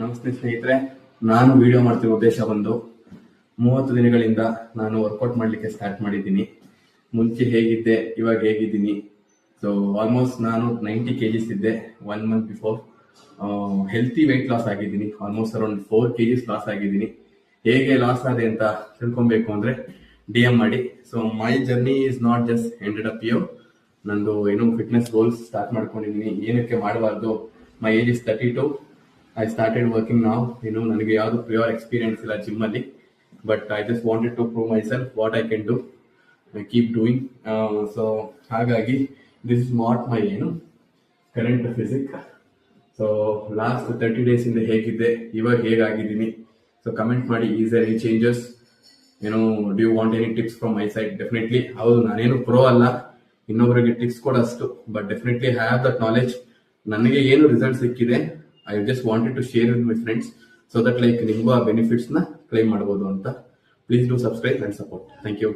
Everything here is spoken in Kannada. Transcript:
ನಮಸ್ತೆ ಸ್ನೇಹಿತರೆ, ನಾನು ವಿಡಿಯೋ ಮಾಡ್ತಿರೋ ಉದ್ದೇಶ ಬಂದು 30 ದಿನಗಳಿಂದ ನಾನು ವರ್ಕೌಟ್ ಮಾಡ್ಲಿಕ್ಕೆ ಸ್ಟಾರ್ಟ್ ಮಾಡಿದ್ದೀನಿ. ಮುಂಚೆ ಹೇಗಿದ್ದೆ, ಇವಾಗ ಹೇಗಿದ್ದೀನಿ. ಸೊ ಆಲ್ಮೋಸ್ಟ್ ನಾನು 90 kgs ಇದ್ದೆ 1 month before. Healthy weight loss ಆಗಿದ್ದೀನಿ. ಆಲ್ಮೋಸ್ಟ್ ಅರೌಂಡ್ 4 kgs ಲಾಸ್ ಆಗಿದ್ದೀನಿ. ಹೇಗೆ ಲಾಸ್ ಆದೆ ಅಂತ ತಿಳ್ಕೊಬೇಕು ಅಂದ್ರೆ DM ಮಾಡಿ. So my journey is not just ended up you. ನಂದು ಏನು ಫಿಟ್ನೆಸ್ ಗೋಲ್ಸ್ ಸ್ಟಾರ್ಟ್ ಮಾಡ್ಕೊಂಡಿದ್ದೀನಿ. ಏನಕ್ಕೆ ಮಾಡಬಾರ್ದು, my age is 32. I started working now. ನನಗೆ ಯಾವುದು ಪ್ರಿಯರ್ ಎಕ್ಸ್ಪೀರಿಯನ್ಸ್ ಇಲ್ಲ ಜಿಮ್ ಅಲ್ಲಿ, but I just wanted to prove myself what I can do, I keep doing. So ಹಾಗಾಗಿ this is not my current physique. So last 30 days ಇಂದ ಹೇಗಿದ್ದೆ, ಇವಾಗ ಹೇಗಾಗಿದ್ದೀನಿ. ಸೊ ಕಮೆಂಟ್ ಮಾಡಿ, is there any changes, do you want any tips from my side. Definitely ಹೌದು, ನಾನೇನು ಪ್ರೋ ಅಲ್ಲ, ಇನ್ನೊಬ್ಬರಿಗೆ ಟಿಪ್ಸ್ ಕೊಡೋಷ್ಟು, but definitely have that knowledge. ನನಗೆ ಏನು ರಿಸಲ್ಟ್ ಸಿಕ್ಕಿದೆ, I just wanted to share with my friends so that ನಿಮಗೂ ಆ ಬೆನಿಫಿಟ್ಸ್ ನ ಕ್ಲೈಮ್ ಮಾಡಬಹುದು ಅಂತ. Please do subscribe and support. Thank you.